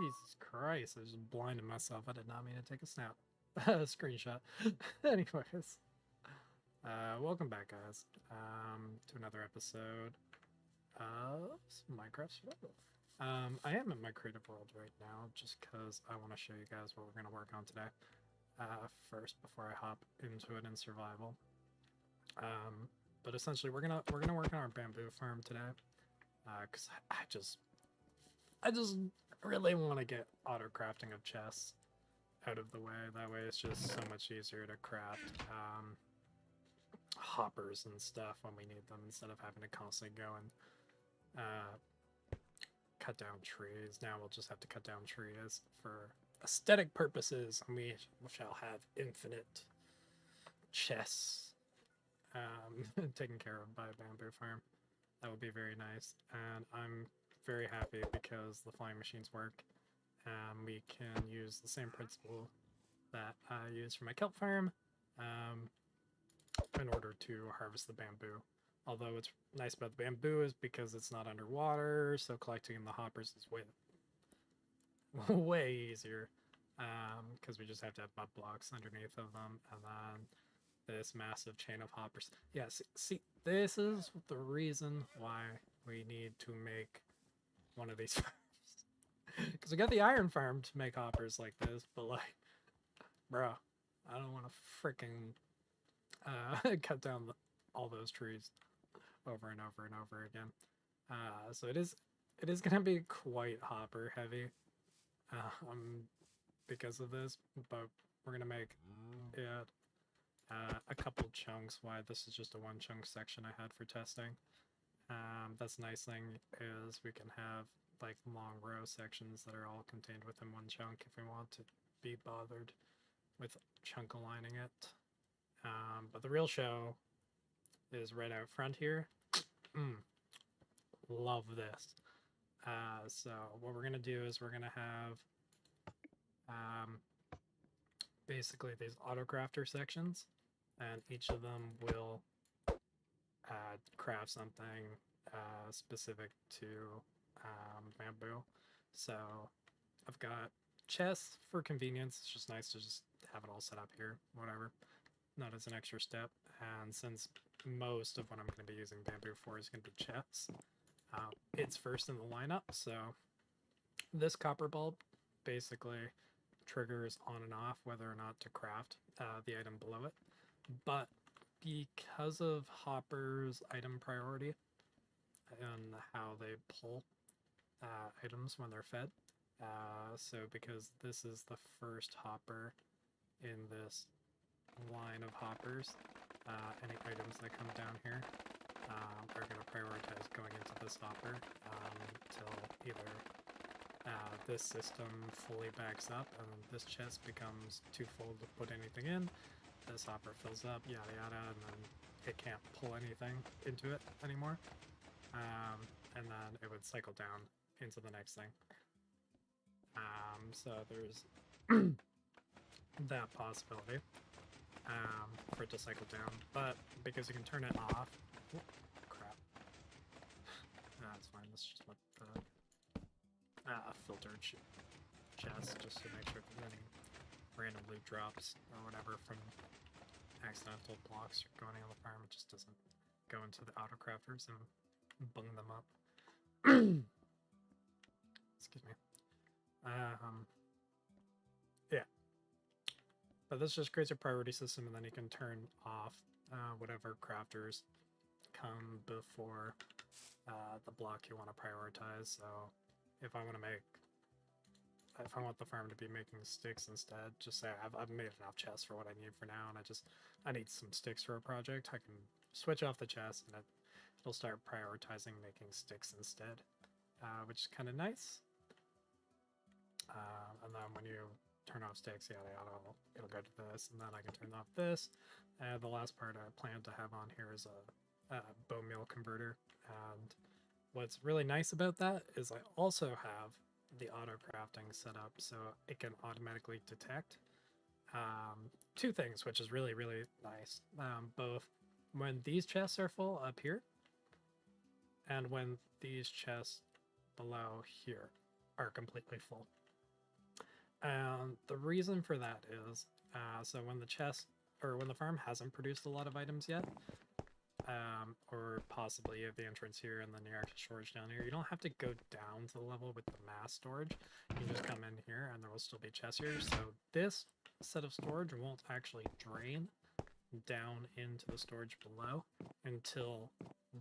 Jesus Christ, I just blinded myself. I did not mean to take a snap. Screenshot. Anyways, welcome back, guys, to another episode of Minecraft Survival. I am in my creative world right now, just because I want to show you guys what we're going to work on today. First, before I hop into it in survival. But essentially, we're gonna work on our bamboo farm today, because I just really want to get auto crafting of chests out of the way. That way it's just so much easier to craft hoppers and stuff when we need them, instead of having to constantly go and cut down trees. Now we'll just have to cut down trees for aesthetic purposes, and we shall have infinite chests taken care of by a bamboo farm. That would be very nice, and I'm very happy because the flying machines work. We can use the same principle that I use for my kelp farm in order to harvest the bamboo. Although what's nice about the bamboo is because it's not underwater, so collecting the hoppers is way easier, because we just have to have mud blocks underneath of them, and then this massive chain of hoppers. Yeah, see, this is the reason why we need to make one of these farms. Because we got the iron farm to make hoppers like this, but like, bro, I don't want to freaking cut down all those trees over and over and over again. So it is gonna be quite hopper heavy, because of this, but we're gonna make it a couple chunks. Why this is just a one chunk section I had for testing. That's the nice thing, is we can have like long row sections that are all contained within one chunk if we want to be bothered with chunk aligning it. But the real show is right out front here. Love this. So what we're gonna do is we're gonna have basically these auto crafter sections, and each of them will craft something specific to bamboo. So I've got chests for convenience. It's just nice to just have it all set up here, whatever, not as an extra step. And since most of what I'm going to be using bamboo for is going to be chests, it's first in the lineup. So this copper bulb basically triggers on and off whether or not to craft the item below it. But because of Hopper's item priority and how they pull items when they're fed, so because this is the first hopper in this line of hoppers, any items that come down here are going to prioritize going into this hopper until either this system fully backs up and this chest becomes too full to put anything in, this hopper fills up, yada yada, and then it can't pull anything into it anymore, and then it would cycle down into the next thing. So there's that possibility for it to cycle down, but because you can turn it off, crap, that's fine, let's just let the filtered chest just to make sure if there's any random loot drops or whatever from accidental blocks going on the farm, it just doesn't go into the auto crafters and bung them up. Excuse me. Yeah. But this just creates a priority system, and then you can turn off whatever crafters come before the block you want to prioritize. So if I want the farm to be making sticks instead, just say I've made enough chests for what I need for now, and I need some sticks for a project, I can switch off the chest and it'll start prioritizing making sticks instead, which is kind of nice. And then when you turn off sticks, it'll go to this, and then I can turn off this. The last part I plan to have on here is a bone meal converter, and what's really nice about that is I also have the auto crafting set up so it can automatically detect two things, which is really, really nice. Both when these chests are full up here and when these chests below here are completely full. And the reason for that is, so when the chest, or when the farm hasn't produced a lot of items yet, or possibly you have the entrance here and then your extra storage down here, you don't have to go down to the level with the mass storage. You can just come in here and there will still be chests here. So this set of storage won't actually drain down into the storage below until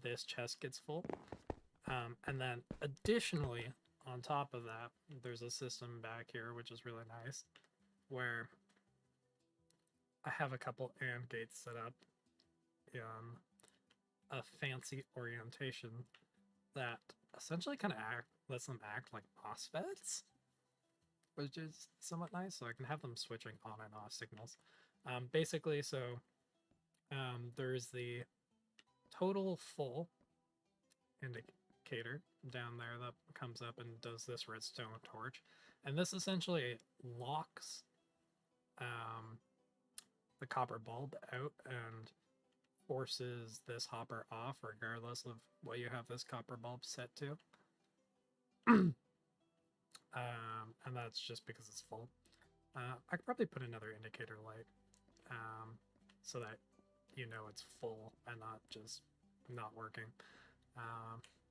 this chest gets full. And then additionally, on top of that, there's a system back here, which is really nice, where I have a couple AND gates set up in a fancy orientation that essentially kind of lets them act like MOSFETs, which is somewhat nice. So I can have them switching on and off signals. Basically, so there's the total full indicator down there that comes up and does this redstone torch, and this essentially locks the copper bulb out and forces this hopper off regardless of what you have this copper bulb set to. And that's just because it's full. I could probably put another indicator light so that you know it's full and not just not working.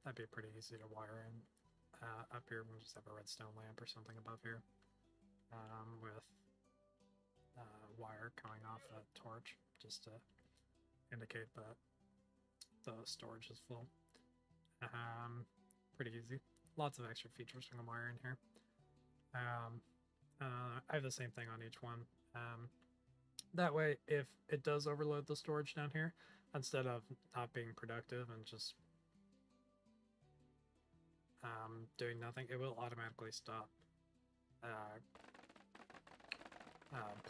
That'd be pretty easy to wire in. Up here, we'll just have a redstone lamp or something above here with wire coming off that torch just to indicate that the storage is full. Pretty easy. Lots of extra features we can wire in here. I have the same thing on each one. That way, if it does overload the storage down here, instead of not being productive and just doing nothing, it will automatically stop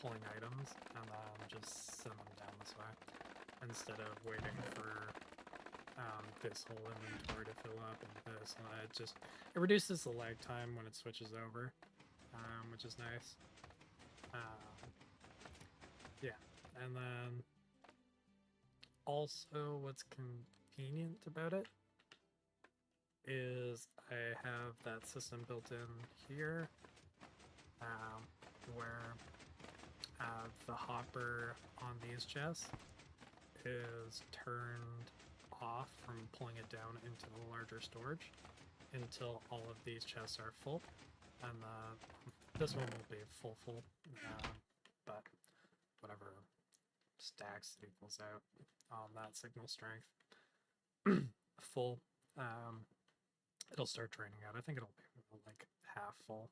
pulling items and then just send them down this way instead of waiting for this whole inventory to fill up and this. It reduces the lag time when it switches over, which is nice. Yeah, and then also what's convenient about it is I have that system built in here where the hopper on these chests is turned off from pulling it down into the larger storage until all of these chests are full, and this one will be full, but whatever stacks it equals out on that signal strength full, it'll start draining out. I think it'll be like half full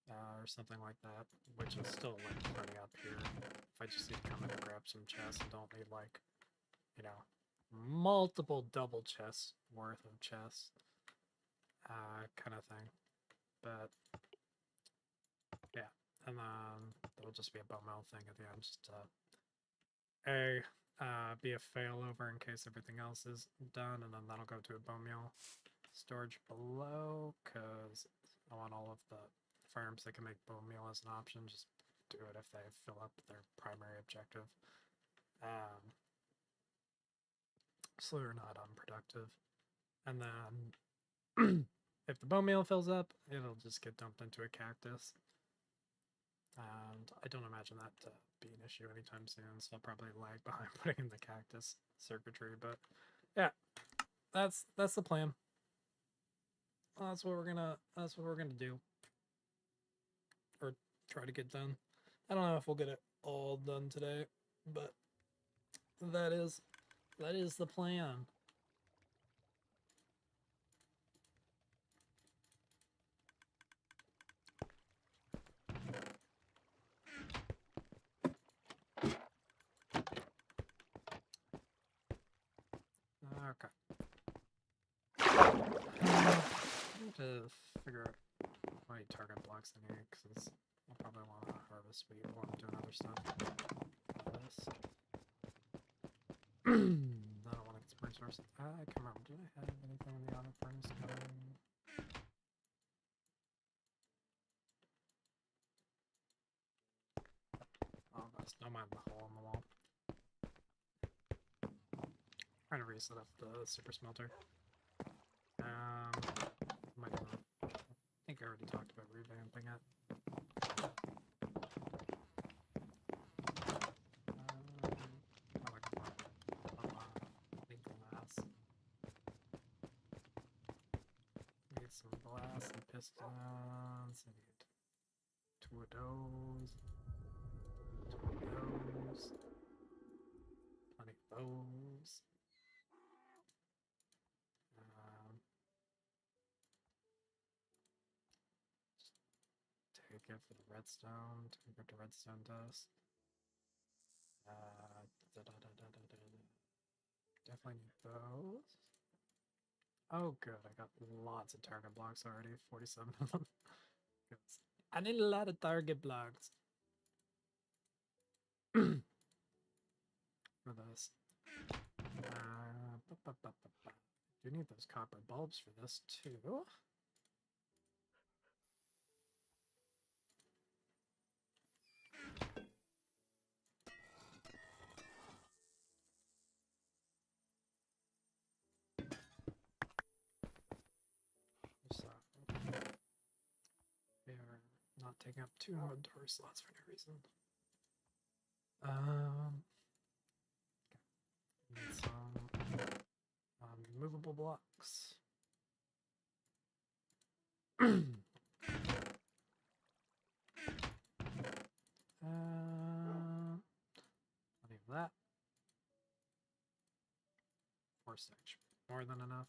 or something like that, which is still like running up here. If I just need to come in and grab some chests and don't need like, you know, multiple double chests worth of chests kind of thing. But yeah, and then there'll just be a bone meal thing at the end, just to be a failover in case everything else is done, and then that'll go to a bone meal storage below, because I want all of the farms that can make bone meal as an option, just do it if they fill up their primary objective. So they're not unproductive. And then if the bone meal fills up, it'll just get dumped into a cactus. And I don't imagine that to be an issue anytime soon, so I'll probably lag behind putting in the cactus circuitry. But yeah, that's the plan. That's what we're gonna do, or try to get done. I don't know if we'll get it all done today, but that is the plan. Okay. I need to figure out how many target blocks I need, because I'll probably want to harvest wheat while I'm doing other stuff. This. I don't want to get spring source. I can't remember. Do I have anything in the auto furnace going? Oh, that's don't mind the hole in the wall. Trying to reset up the super smelter. I think I already talked about revamping it. pistons. I need 2 of those. 2 of those. Plenty of those. Take it for the redstone. Take it to redstone dust. Definitely need those. Oh, good. I got lots of target blocks already. 47 of them. I need a lot of target blocks for this. Do need those copper bulbs for this too. They are not taking up 2 more door slots for no reason. Need some movable blocks. Plenty of that. More section. More than enough.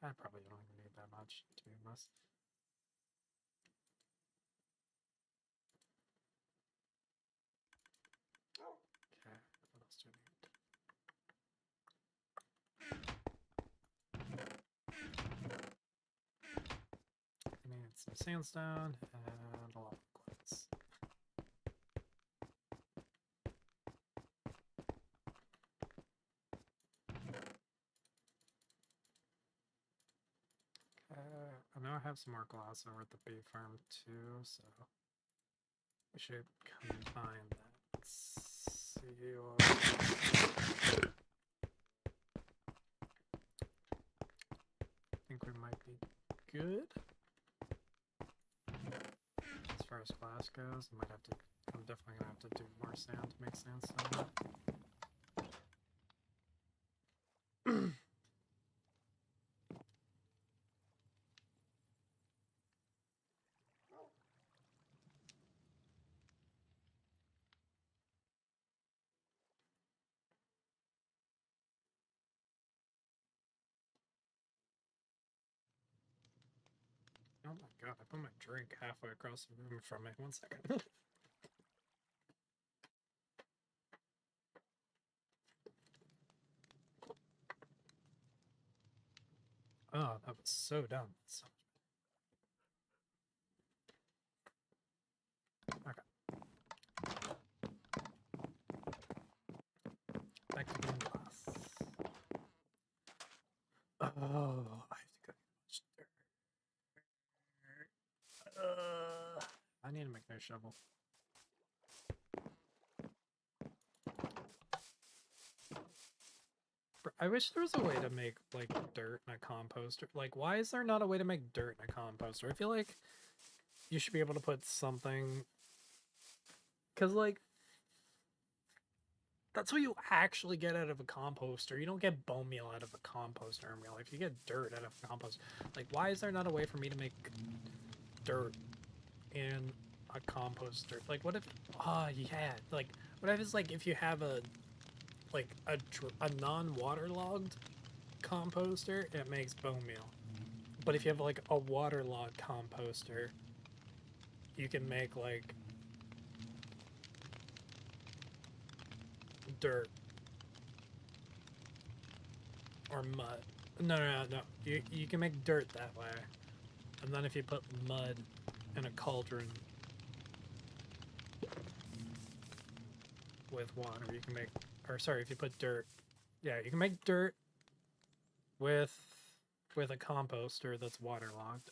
I probably don't even need that much, to be honest. Okay, what else do I need? I need some sandstone and a lot of quartz. I know I have some more glass over at the bee farm too, so we should combine that. Let's see what I think we might be good. As far as glass goes, I'm definitely gonna have to do more sand to make sandstone. Oh my god, I put my drink halfway across the room from me. 1 second. Oh, that was so dumb. Okay. Back to being glass. Oh, I have to go much dirt. I need to make no shovel. I wish there was a way to make, like, dirt in a composter. Like, why is there not a way to make dirt in a composter? I feel like you should be able to put something... Because, like, that's what you actually get out of a composter. You don't get bone meal out of a composter in real life. You get dirt out of a composter. Like, why is there not a way for me to make dirt in a composter? Like, what if... Oh, yeah. Like, what if it's, like, if you have a... Like, a non-waterlogged composter, it makes bone meal. But if you have, like, a waterlogged composter, you can make, like... dirt. Or mud. No. You can make dirt that way. And then if you put mud in a cauldron with water, you can make... Or, sorry, if you put dirt... Yeah, you can make dirt with a composter that's waterlogged.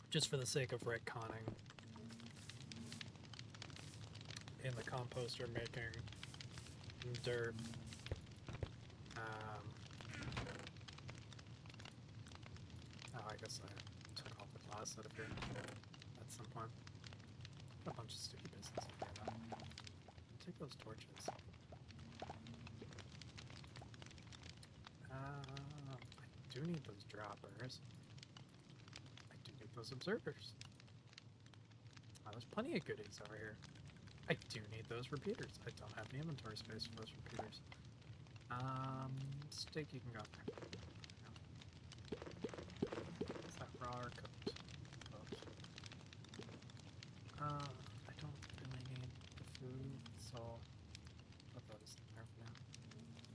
Just for the sake of retconning. In the composter making dirt. Oh, I guess I took all the glass out of here at some point. A bunch of sticky business. Take those torches. do need those droppers. I do need those observers. Oh, there's plenty of goodies over here. I do need those repeaters. I don't have the inventory space for those repeaters. Steak, you can go. Is that raw or cooked? Cooked. I don't really need the food, so I'll put those in there for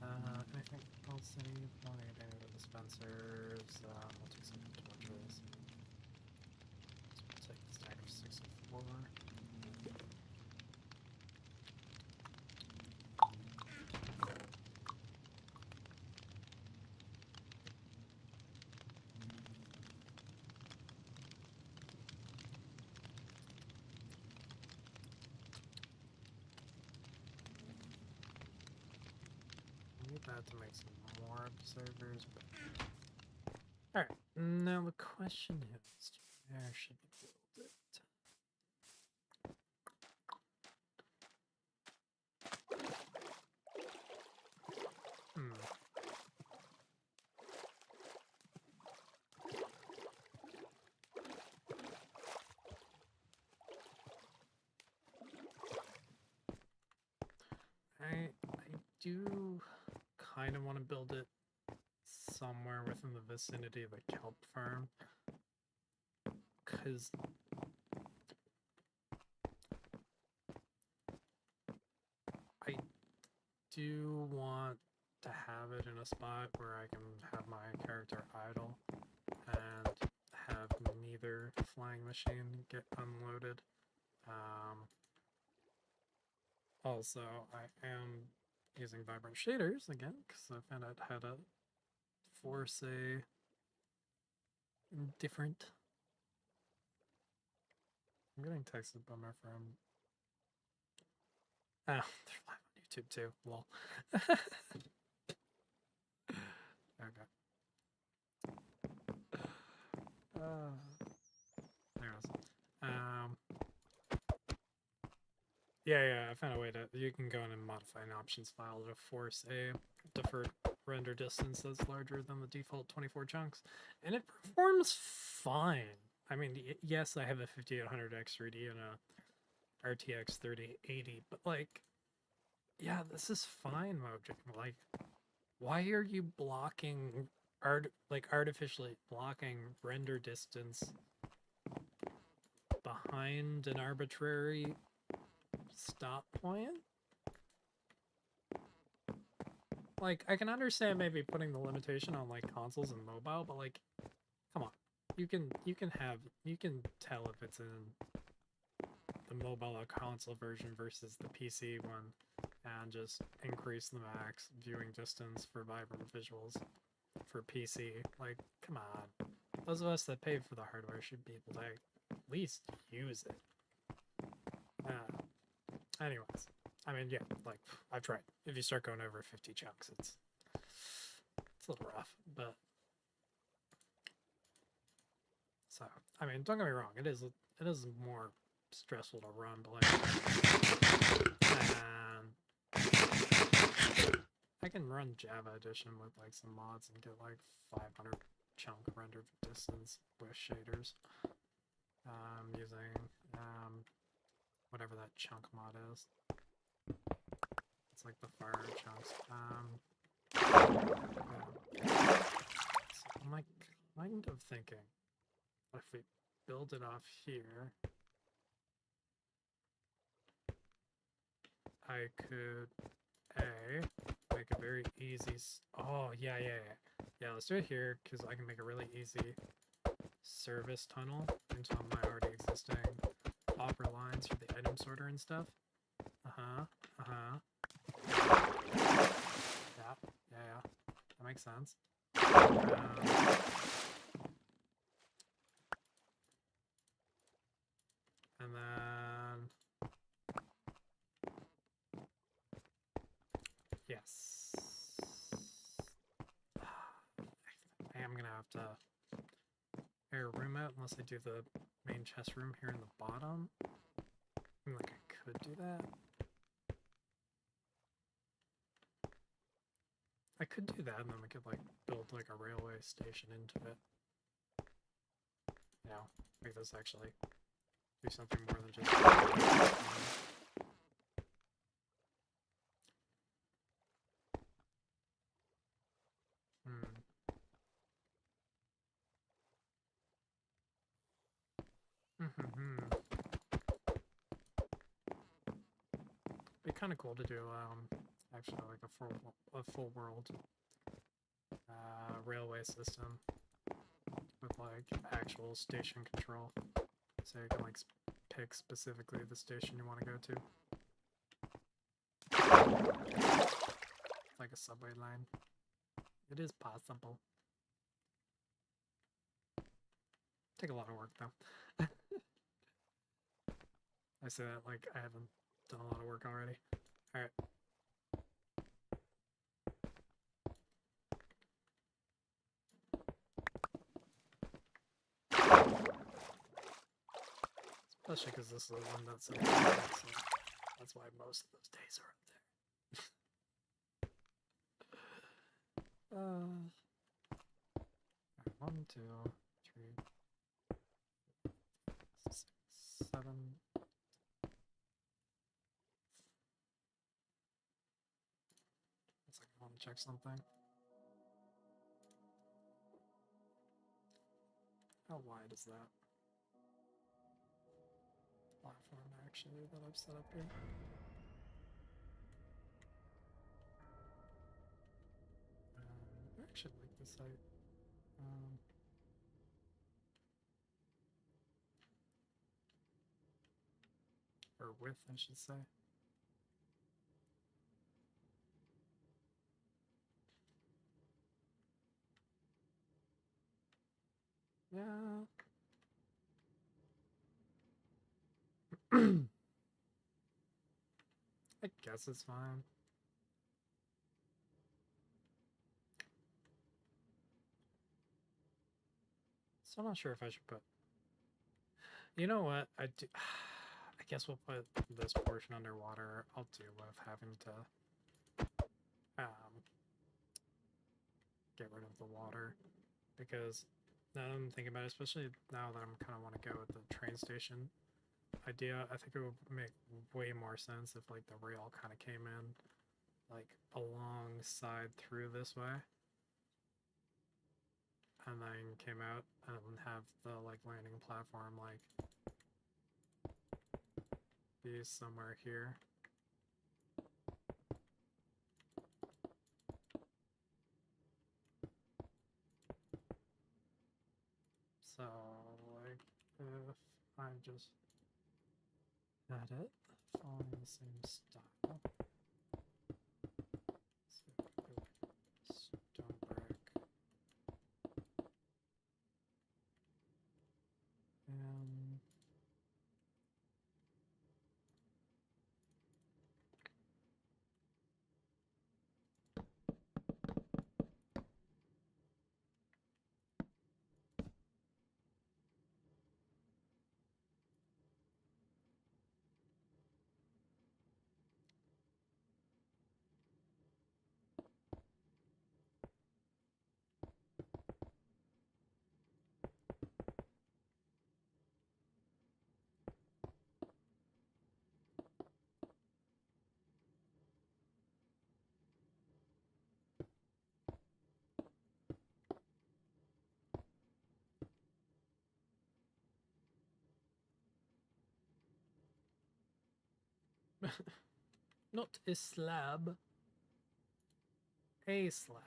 now. Anything else I need? I don't need any of the dispensers. We'll take some torches. So we'll take the stack of 64. That to make some more observers, but alright, now the question is, where should we build it? I do kind of want to build it somewhere within the vicinity of the kelp farm, because I do want to have it in a spot where I can have my character idle and have neither flying machine get unloaded. Also, I am using vibrant shaders again because I found out how to force a different. I'm getting texted by my friend. Oh, they're live on YouTube too. Lol. Okay. There it is. Yeah, I found a way to. You can go in and modify an options file to force a deferred render distance that's larger than the default 24 chunks, and it performs fine. I mean, yes, I have a 5800 X3D and a RTX 3080, but like, yeah, this is fine, Mojang. Like, why are you blocking artificially blocking render distance behind an arbitrary stop point? Like, I can understand maybe putting the limitation on like consoles and mobile, but like, come on, you can tell if it's in the mobile or console version versus the PC one, and just increase the max viewing distance for vibrant visuals for PC. Like, come on, those of us that pay for the hardware should be able to at least use it. Anyways, I mean, yeah, like, I've tried. If you start going over 50 chunks, it's a little rough, but so, I mean, don't get me wrong, it is more stressful to run, but like, and I can run Java Edition with like some mods and get like 500 chunk render distance with shaders. Using whatever that chunk mod is. It's like the fire chunks. Yeah. So I'm like kind of thinking if we build it off here, I could make a very easy. Oh yeah. Let's do it here because I can make a really easy service tunnel into my already existing hopper lines for the item sorter and stuff. Yeah. That makes sense. And then yes, I am gonna have to air a room out unless I do the main chest room here in the bottom. I mean, like, I could do that. I could do that, and then we could like build like a railway station into it. You know, make this actually do something more than just. Be kind of cool to do actually like a full world railway system with like actual station control, so you can like pick specifically the station you want to go to. Like a subway line. It is possible. Take a lot of work though. I say that like I haven't done a lot of work already. Alright. Especially because this is the one that's so that's why most of those days are up there. Right, 1, 2, 3, 6, 7. Looks like I want to check something. How wide is that platform actually that I've set up here? I actually like this site. Or width, I should say. Yeah. I guess it's fine. So I'm not sure if I should put. You know what? I do. I guess we'll put this portion underwater. I'll deal with having to get rid of the water, because now that I'm thinking about it, especially now that I'm kind of want to go with the train station idea, I think it would make way more sense if like the rail kind of came in like alongside through this way and then came out and have the like landing platform like be somewhere here. So like if I just edit following the same style, stone brick, and not a slab, a slab.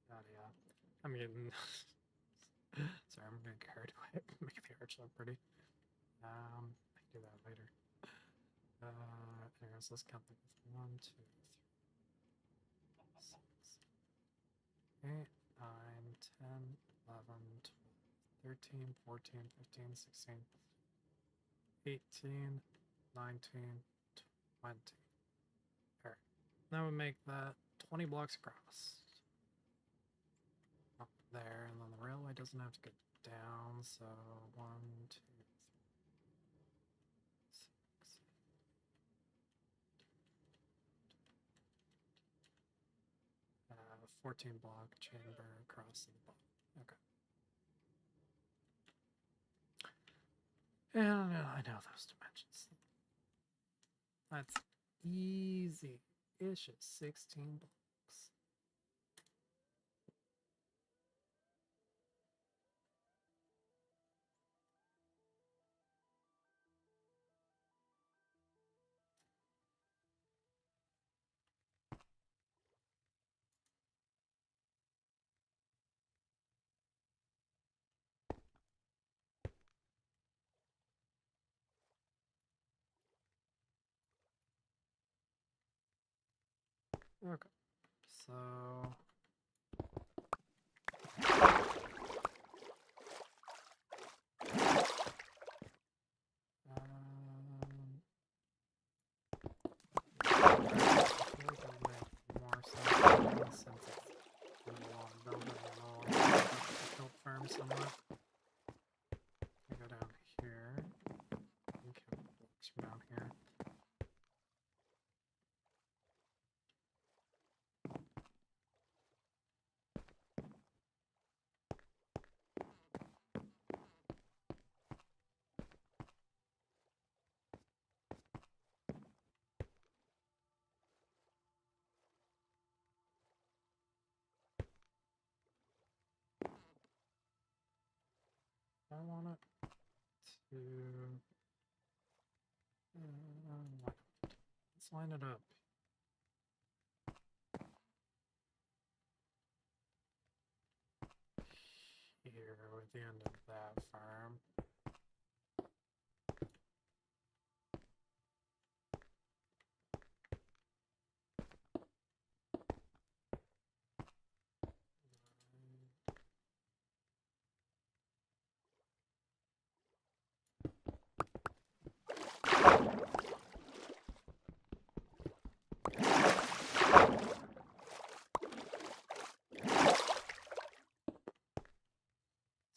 God, yeah. I'm getting. Sorry, I'm getting carried away. Making the arch look pretty. I can do that later. Anyways, let's count them. 1, 2, 3, 6, 8, 9, 10, 11, 12, 13, 14, 15, 16, 18, 19, 20. Alright. That would make that 20 blocks across. Up there, and then the railway doesn't have to go down, so 1, 2, 6. 14 block chamber across the bottom. Okay. And I know those dimensions. That's easy-ish at 16 blocks. Okay, so I feel like it would make more sense since it's kind of a long building and all the built firm somewhat. I go down here and count the blocks from down here. I want it to let's line it up. Here with the end of that farm.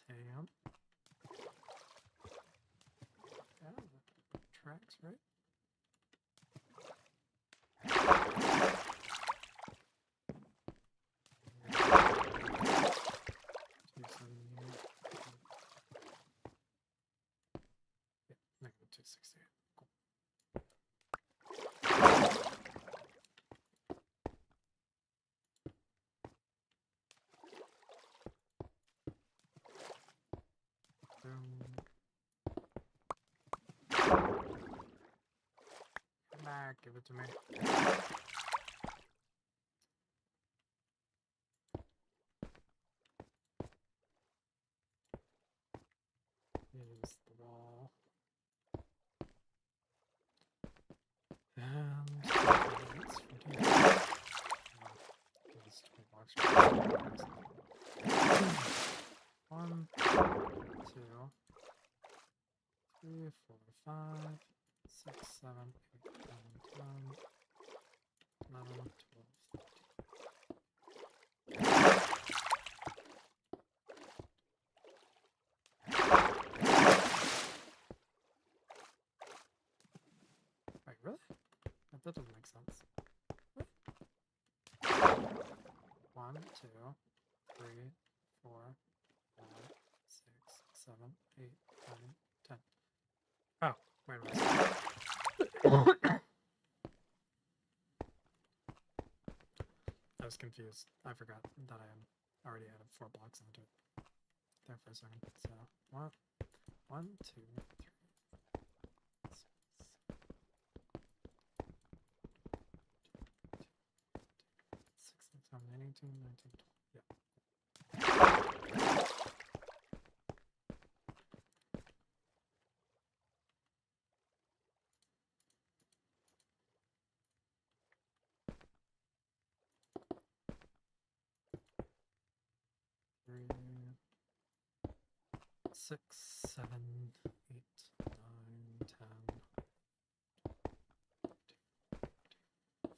Damn. Yeah, tracks, right? Negative 268. Cool. Come back, give it to me. Here's the wall. And let's give us 20 blocks. 1, 2, 3, 4, 5, 6, 7, 8, 9, 10, 11, 12, 13. Wait, really? That doesn't make sense. What? 1, 2, 3, 4, 5, 6, 7, 8, 9, 10. Oh, wait a minute. I was confused. I forgot that I already added 4 blocks onto it there for a second. So, 1, 2, 3, 6, 7, 8, 18, 19, 20. Yeah. 6, 7, 8, 9, 10,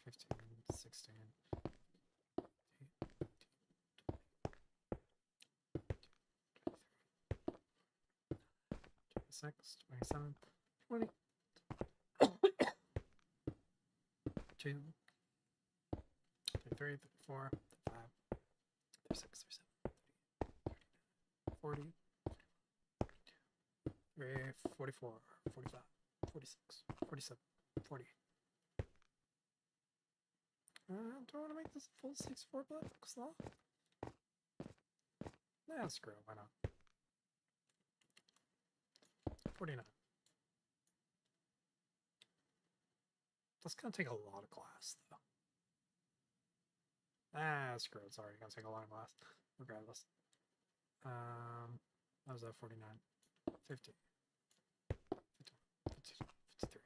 15, 16, 26, 27, 20, 2, 33, 34, 35, 36, 37, 40, 44, 45, 46, 47, 40. Do I want to make this a full 64 block slot? Nah, screw it, why not? 49. That's gonna take a lot of glass, though. Ah, screw it, sorry, gonna take a lot of glass. Regardless. That was at 49. 50. 51, 52, 53,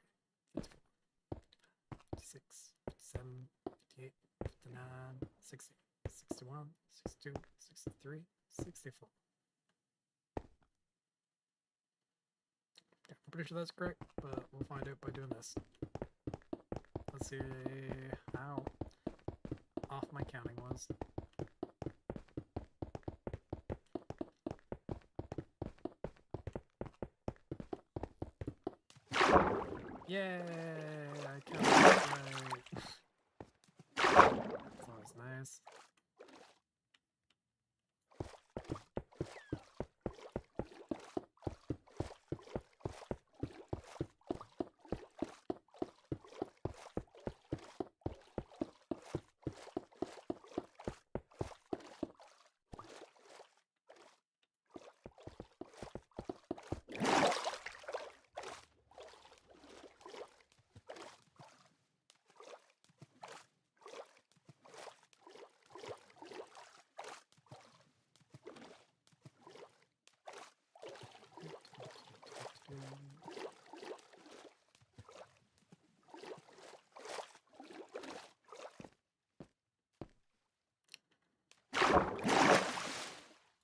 54, 56, 57, 58, 59, 60, 61, 62, 63, 64. I'm pretty sure that's correct, but we'll find out by doing this. Let's see how off my counting was. Yay! I counted right. That's always nice.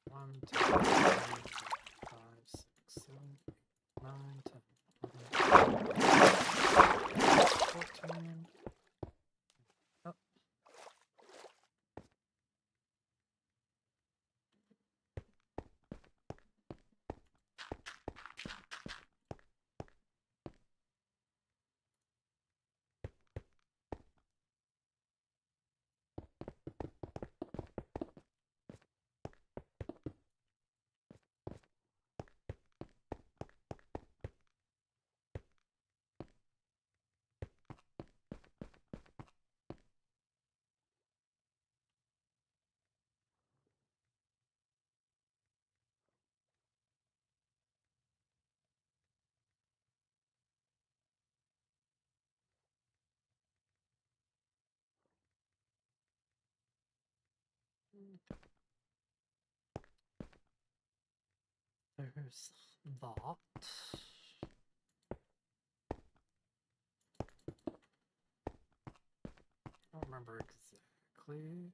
One, 2, 3, 4, 5, 6, 7, 8, 9, 10, 11, 14. Oh. There's that. I don't remember exactly.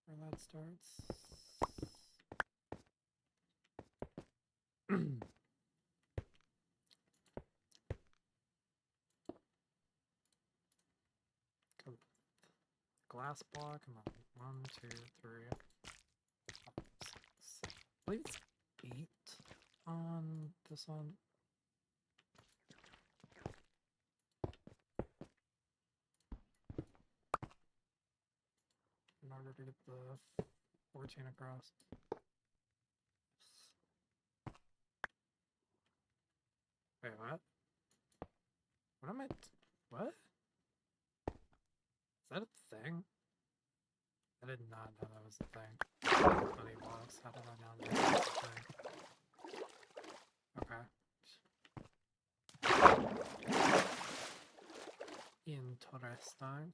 Where that starts. Glass block, and then 1, 2, 3, 5, 6, 7. I believe it's 8 on this one. In order to get the 14 across. Wait, what? What am I? What? Is that a thing? I did not know that was a thing. 20 blocks. How did I not know that was a thing? Okay. Interesting.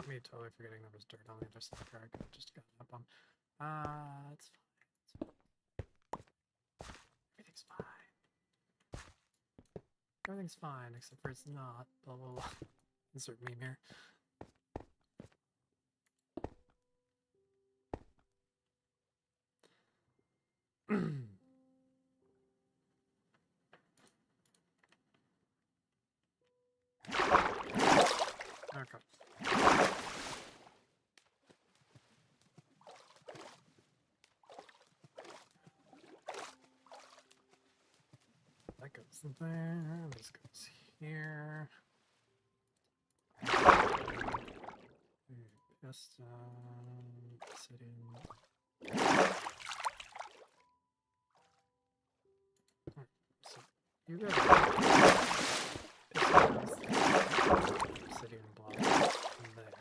not me totally forgetting there was dirt on the other side here. I could have just gotten up on. It's fine. Everything's fine. Everything's fine, except for it's not. Blah, blah, blah. Insert meme here. Okay. That goes there. This goes here. Piston. Sitting. So you got obsidian block in there.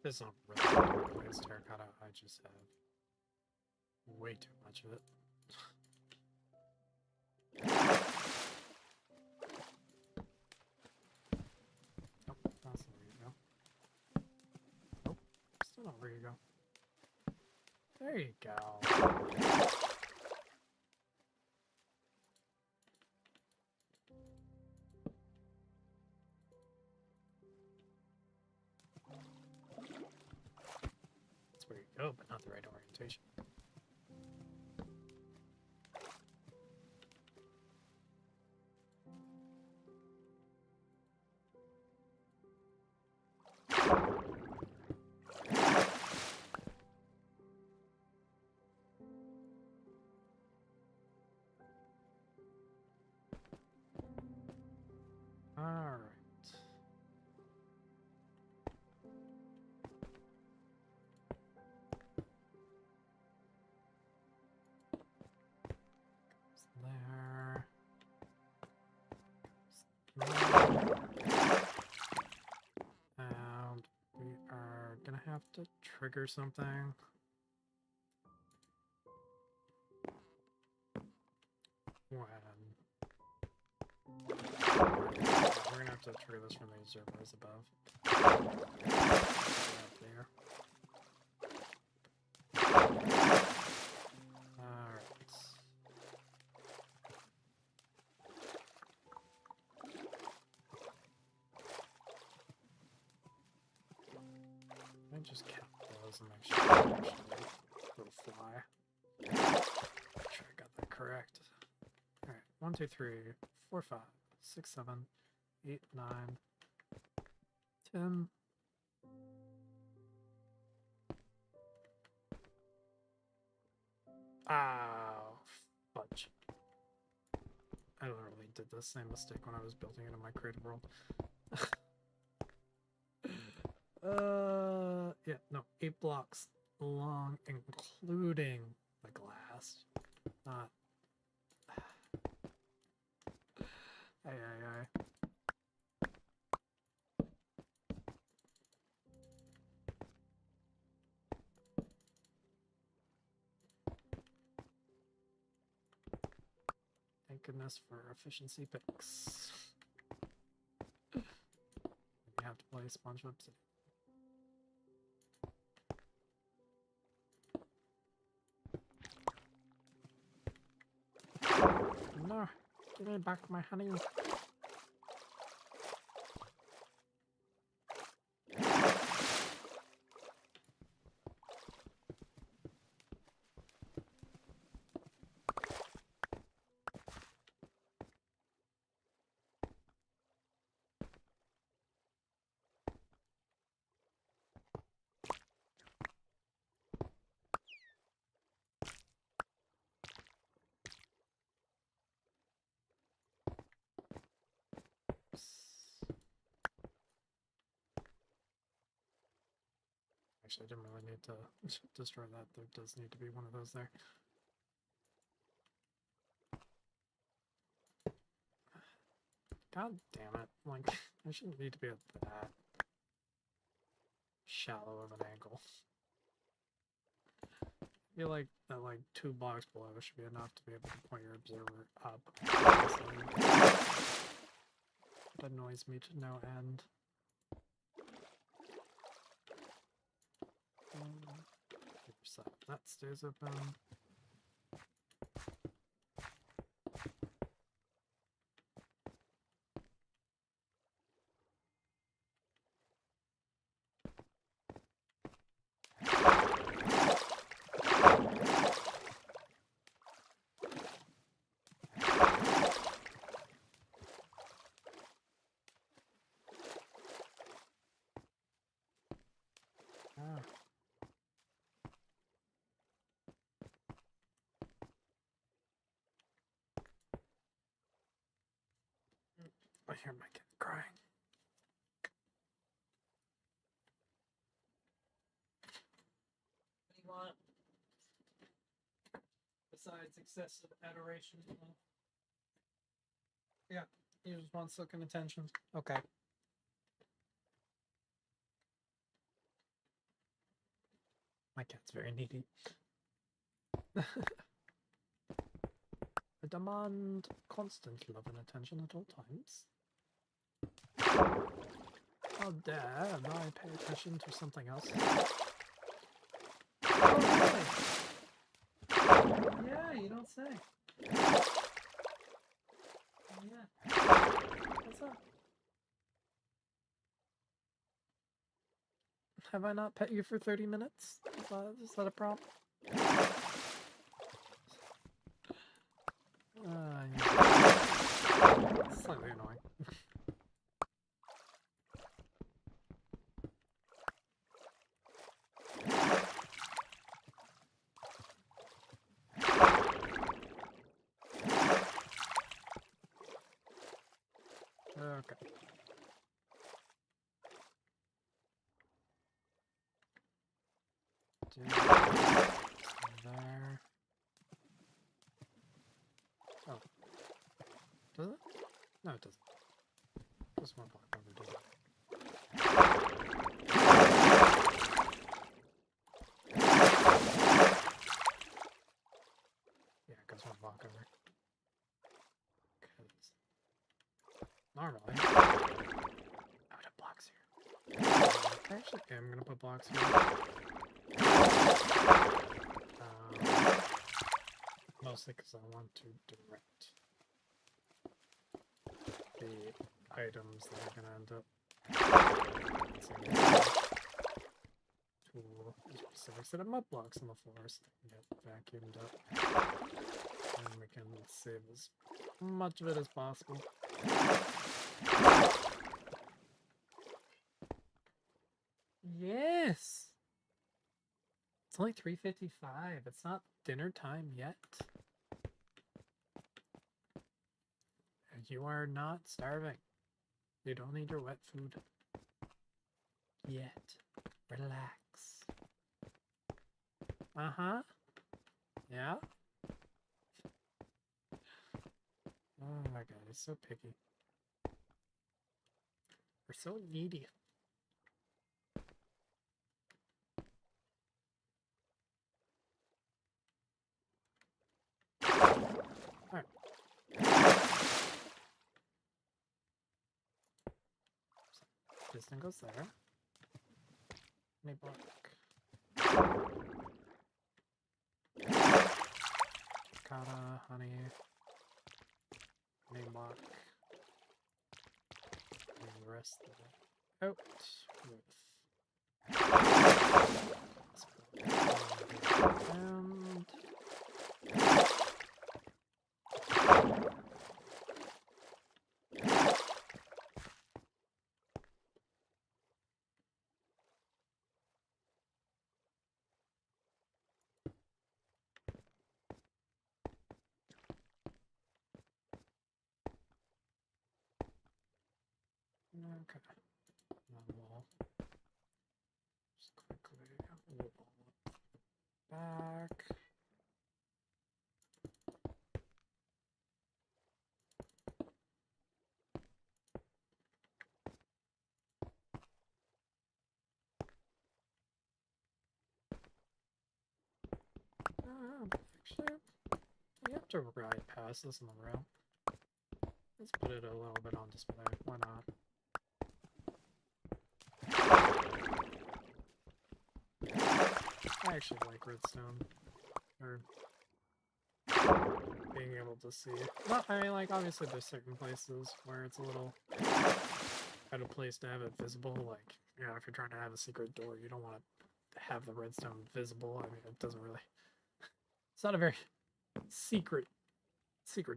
This is not really glazed terracotta, I just have way too much of it. Oh, that's not where you go. Nope, still not where you go. There you go. Where you go, but not the right orientation. All right. There. And we are gonna have to trigger something. When we're gonna have to trigger this from the observers above. There. Alright. Let me just count those and make sure they actually will fly. Make sure I got that correct. Alright, 1, 2, 3, 4, 5, 6, 7, 8, 9, 10. Oh, fudge. I literally did the same mistake when I was building it in my creative world. Yeah, no, 8 blocks long, including the glass. Not. Ay. Thank goodness for efficiency picks. You have to play SpongeBob City. No, give me back my honey. Actually, I didn't really need to destroy that. There does need to be one of those there. God damn it. Like, I shouldn't need to be at that shallow of an angle. I feel like that, like, 2 blocks below should be enough to be able to point your observer up. That annoys me to no end. So that stays open. I hear my kid crying. What do you want? Besides excessive adoration. Yeah, he just wants looking attention. Okay. My cat's very needy. I demand constant love and attention at all times. How dare I pay attention to something else? Oh, really? Yeah, you don't say. Yeah. What's up? Have I not pet you for 30 minutes? Is that a problem? Slightly annoying. Okay. There. Oh. Does it? No, it doesn't. Just one block over, does it? Yeah, it goes one block over. Because normally I would have blocks here. Actually, okay, I'm gonna put blocks here. Mostly because I want to direct the items that are gonna end up to a specific set of mud blocks on the floor so they can get vacuumed up. And we can save as much of it as possible. Yes! It's only 3:55. It's not dinner time yet. You are not starving. You don't need your wet food. Yet. Relax. Uh-huh. Yeah? Oh my god, he's so picky. We're so needy. Alright. So, this thing goes there. Any block. Kata, honey. Main block. And the rest of it out with. And okay. Now we'll just quickly back. Actually, you have to ride past this in the route. Let's put it a little bit on display. Why not? I actually like redstone. Or being able to see. Well, I mean, like, obviously there's certain places where it's a little out of place to have it visible. Like, you know, if you're trying to have a secret door, you don't want to have the redstone visible. I mean, it doesn't really... It's not a very secret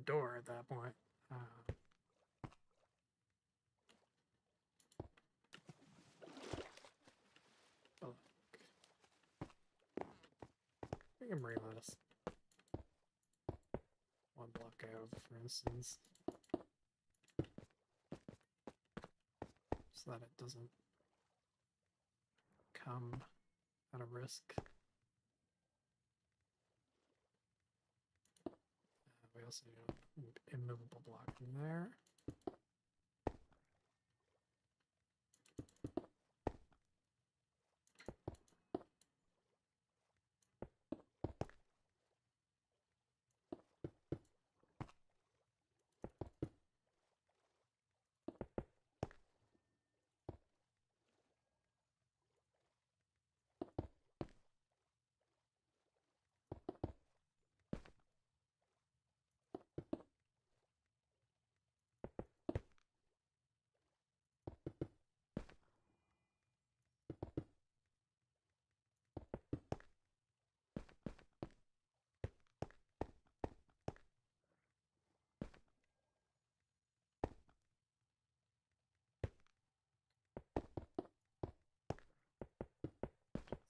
door at that point. We can bring this one block out, for instance, so that it doesn't come at a risk. We also need an immovable block in there.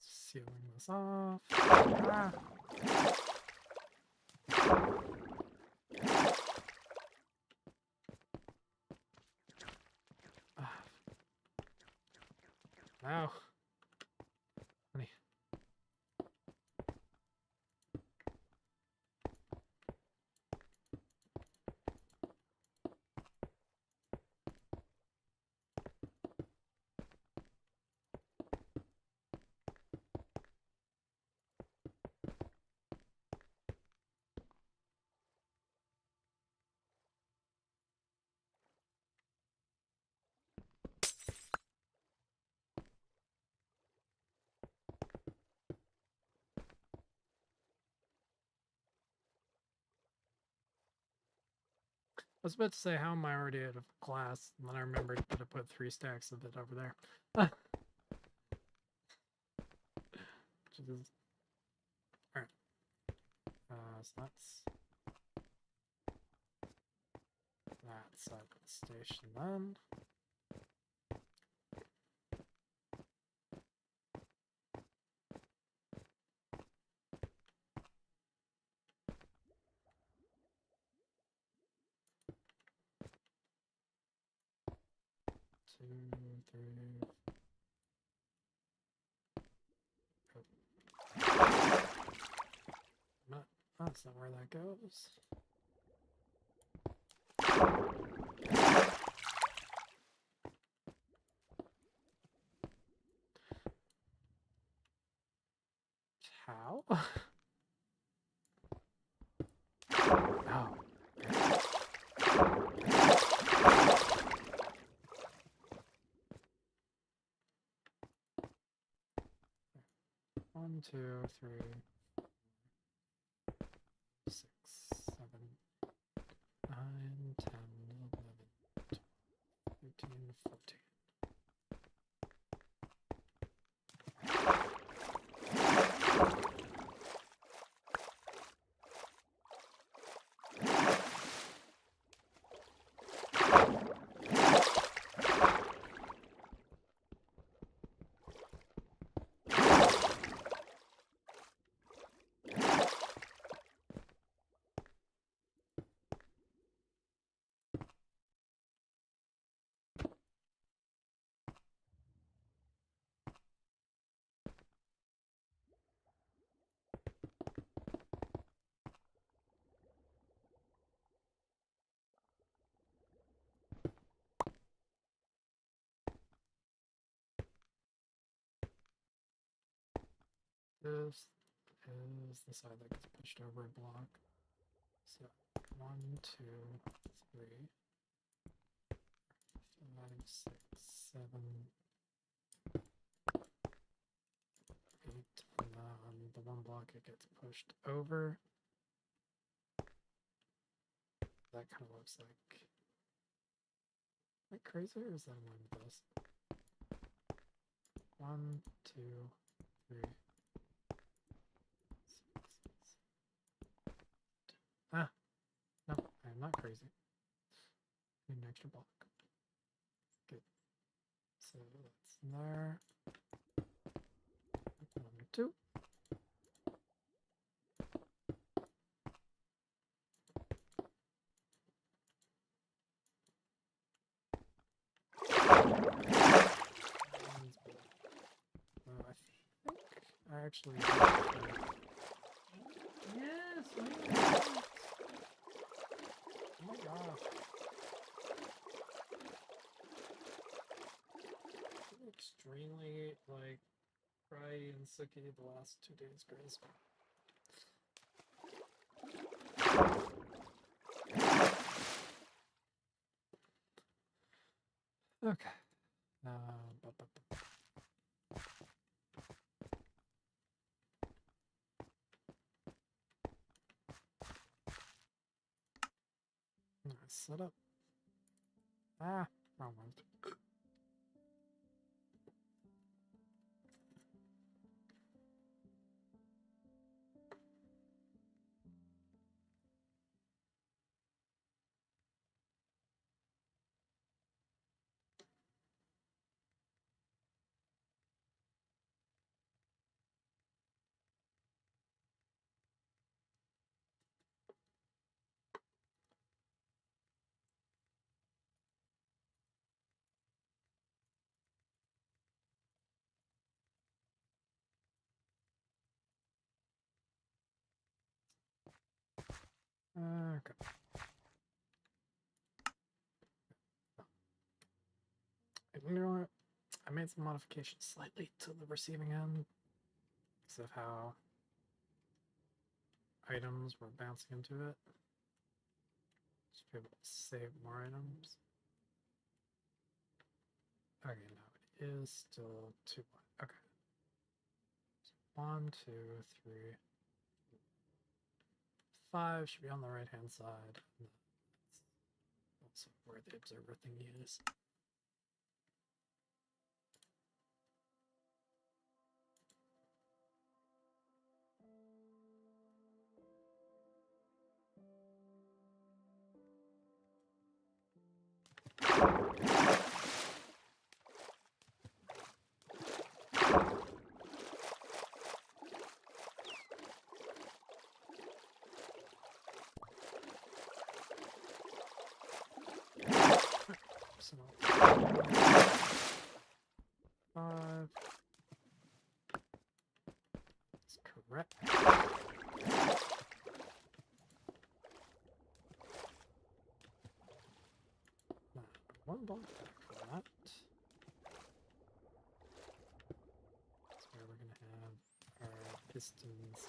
Sealing this off. Ah. Now, honey. I was about to say, how am I already out of glass? And then I remembered that I put 3 stacks of it over there. Alright. So that's at the station then. No, that's not where that goes. How? Oh. 1, 2, 3, 6, 7, 9, 10, 11, 12, 13, 14. This is the side that gets pushed over a block. So 1, 2, 3, 5, 6, 7, 8, and then the one block it gets pushed over. That kind of looks like crazy, or is that one of this? 1, 2, 3. 6. Ah, no, I'm not crazy. Need an extra block. Good. So that's there. 1, 2. I actually. Yes! Oh my gosh. Extremely, like, dry and sucky the last 2 days, Grace. Okay. Set up. Ah, wrong one. Okay. You know what? I made some modifications slightly to the receiving end because of how items were bouncing into it. Just be able to save more items. Okay, no, it is still 2. Okay. So 1, 2, 3, 5 should be on the right hand side. And that's also where the observer thing is. So 5. That's correct. Now, 1 block back from that. That's where we're going to have our pistons.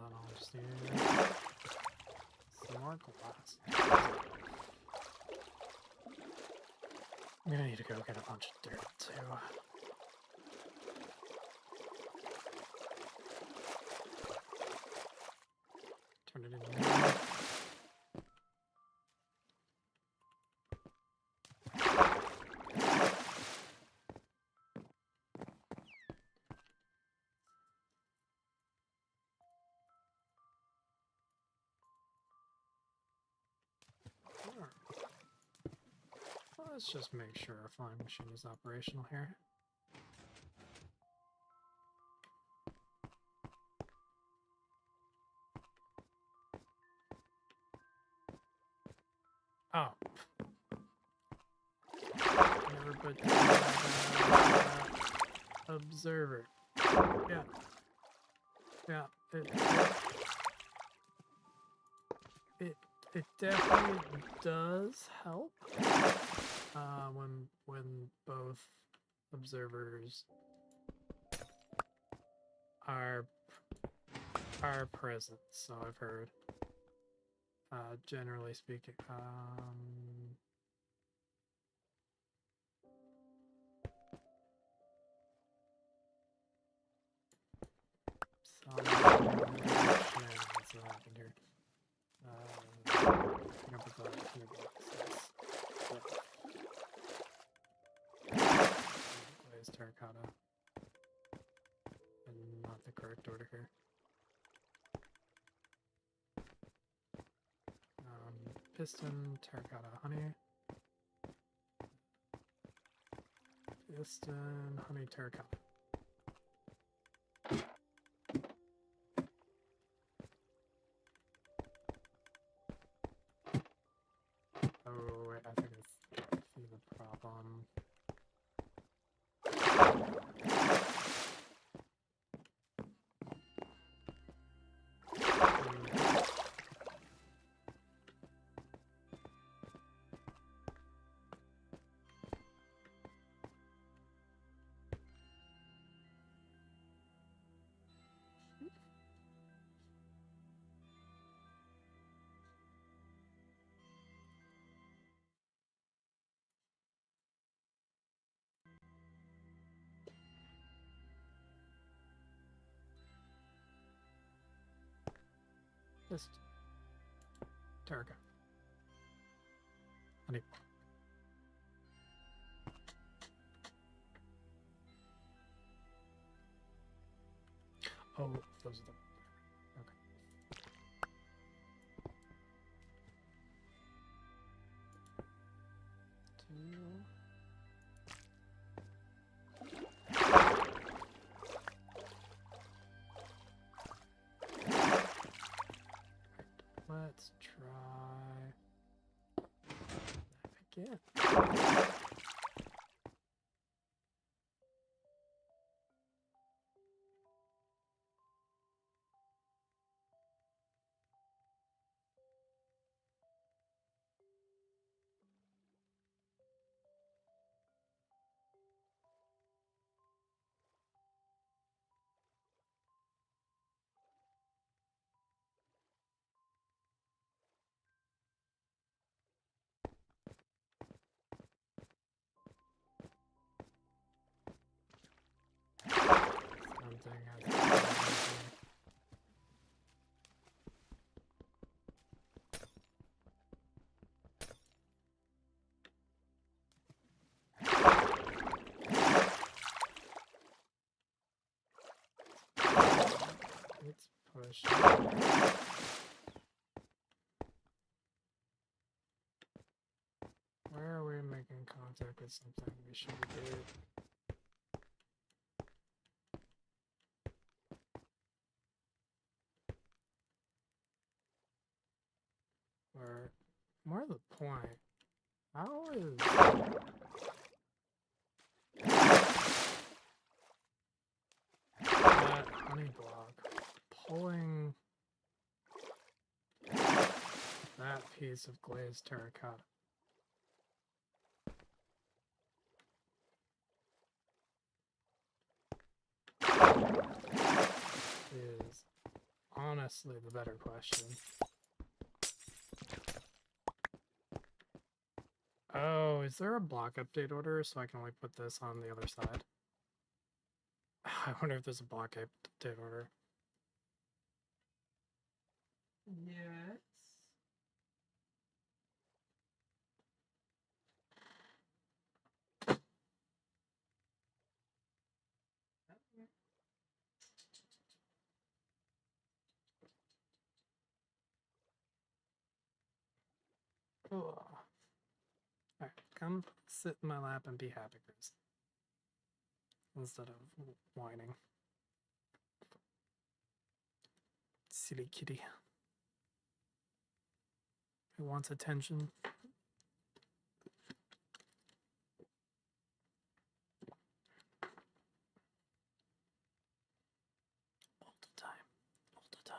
Then I'll just need some more glass. I'm gonna need to go get a bunch of dirt too. Turn it into wood. Let's just make sure our flying machine is operational here. Oh. Never put observer. Yeah. Yeah. It definitely does help when both observers are present. So I've heard. Generally speaking, some shenanigans that happened here. Glazed terracotta, and not the correct order here. Piston, terracotta, honey. Piston, honey, terracotta. Oh, wait, I think I see the problem. Just terracotta. Honey. Oh, those are the. Okay. Let's try that again. Something has it's pushed. Where are we making contact with something we should do? Or more to the point, how is that honey block pulling that piece of glazed terracotta? Is honestly the better question. Oh is there a block update order so I can like put this on the other side? I wonder if there's a block update order. Yes. Oh. Alright, come sit in my lap and be happy, Chris. Instead of whining. Silly kitty. Who wants attention? All the time. All the time.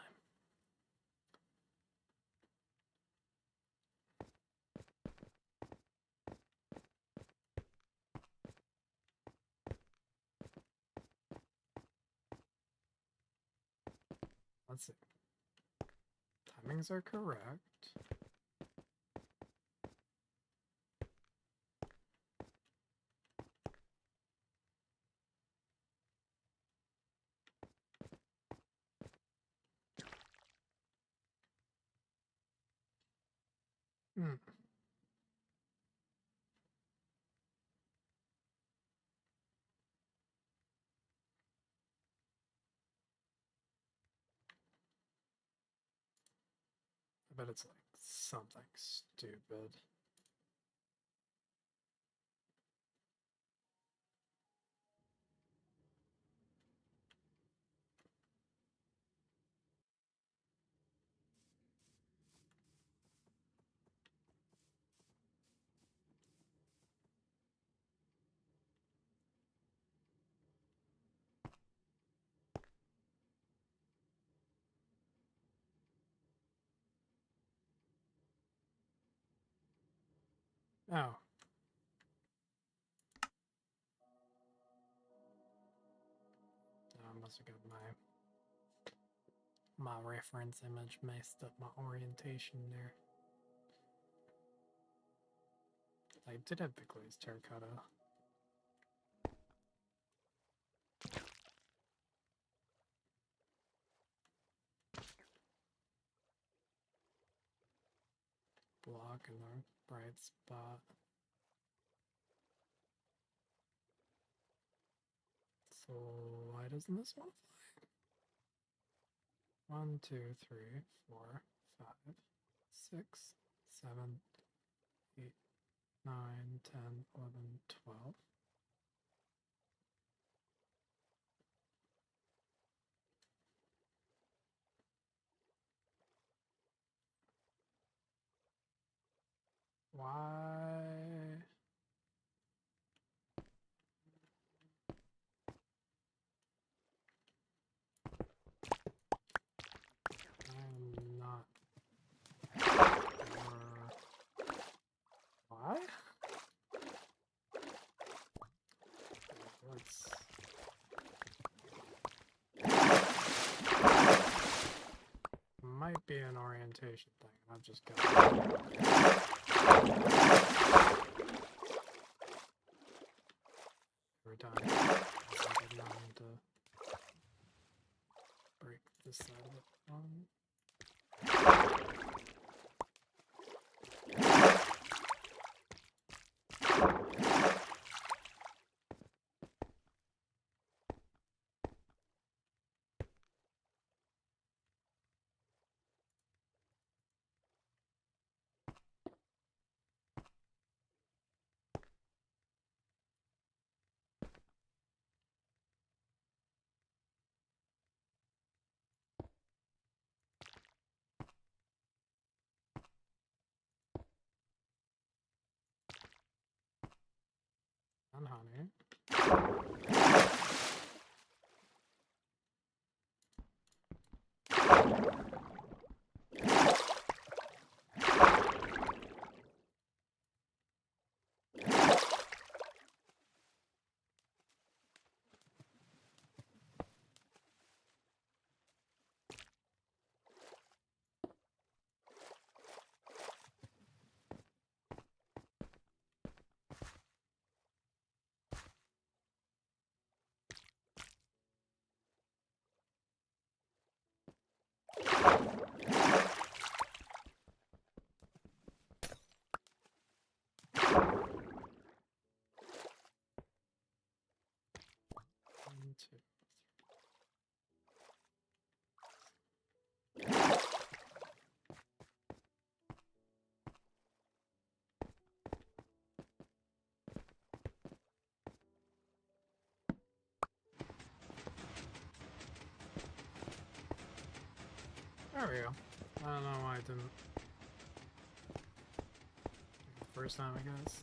Let's see. Timings are correct. Hmm. I bet it's like something stupid. Oh. I must have got my reference image messed up my orientation there. I did have the glazed terracotta. Block in the bright spot. So why doesn't this one fly? 1, 2, 3, 4, 5, 6, 7, 8, 9, 10, 11, 12. Why? I'm not sure. Why? Let's... Might be an orientation thing. I've just got every time I did not mean to break this side of it. And honey. There we go. I don't know why it didn't. First time, I guess.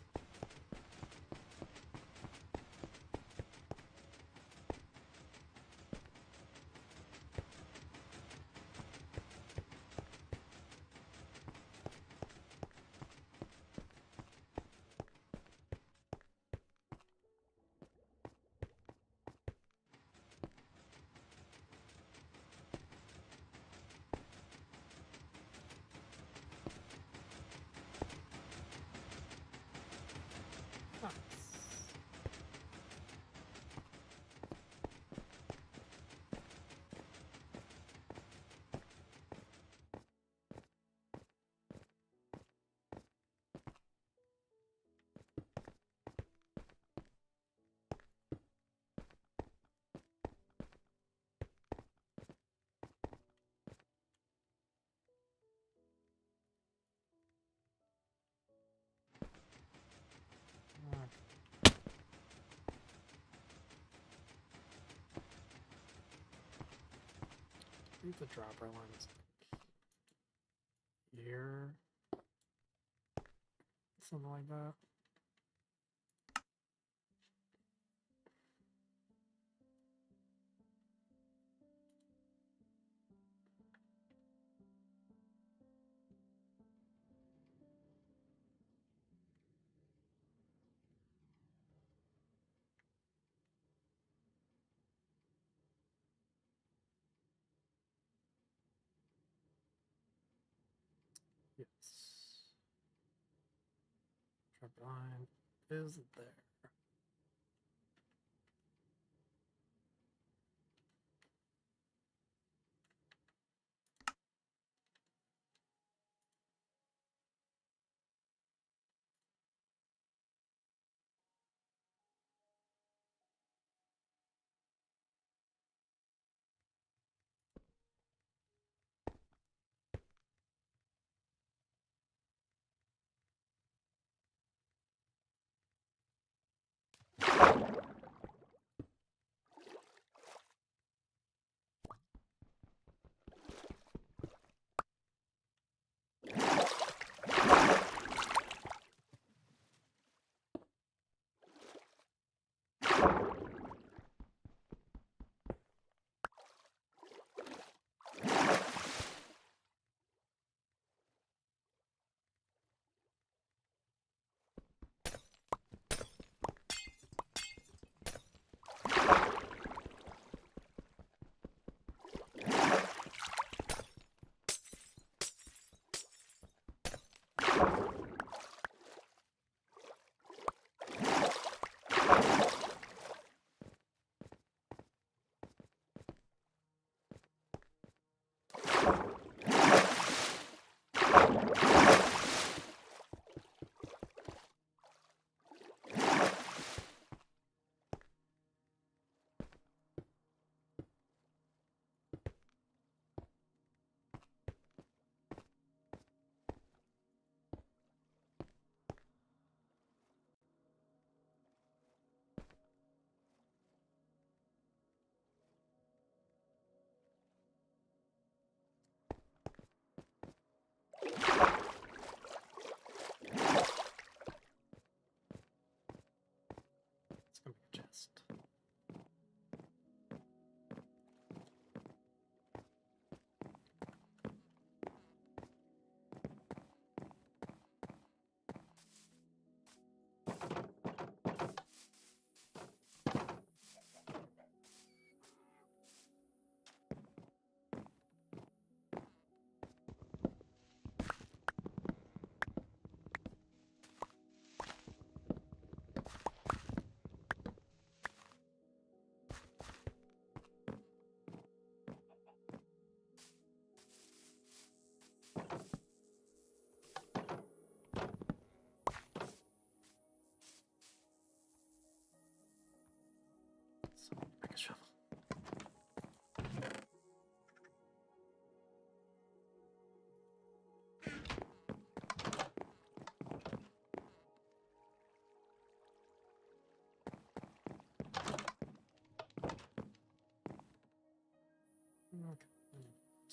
Leave the dropper lines here, something like that. Yes. Dropper line is there.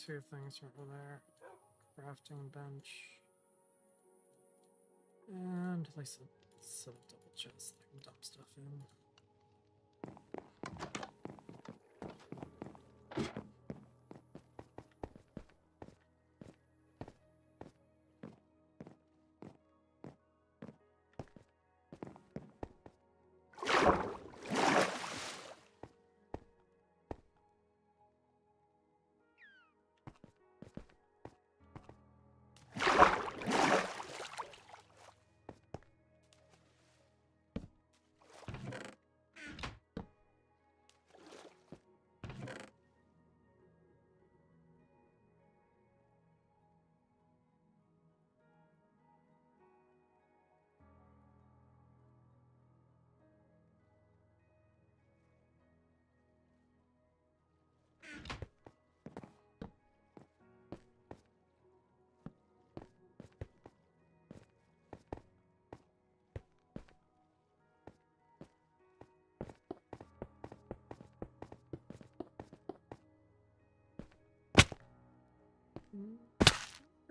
two things right there. Crafting bench. And at least a set of double chests that I can dump stuff in.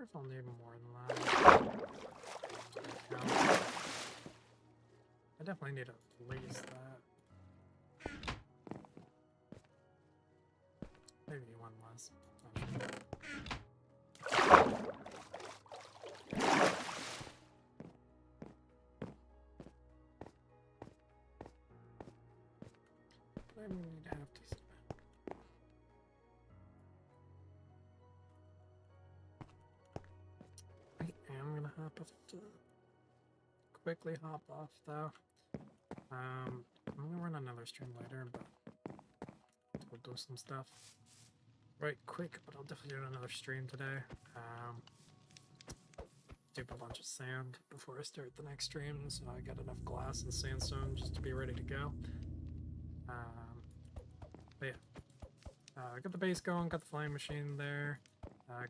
I wonder if I'll need more than that. I definitely need at least that. Maybe one less. I need to have to spend. I am gonna quickly hop off though. I'm gonna run another stream later, but we'll do some stuff right quick. But I'll definitely do another stream today. Do a bunch of sand before I start the next stream, so I got enough glass and sandstone just to be ready to go. But yeah, I got the base going, got the flying machine there,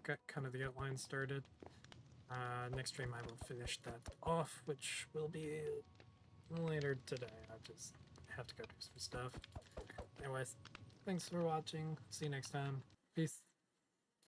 got kind of the outline started. Next stream I will finish that off, which will be later today. I just have to go do some stuff. Anyways, thanks for watching. See you next time. Peace.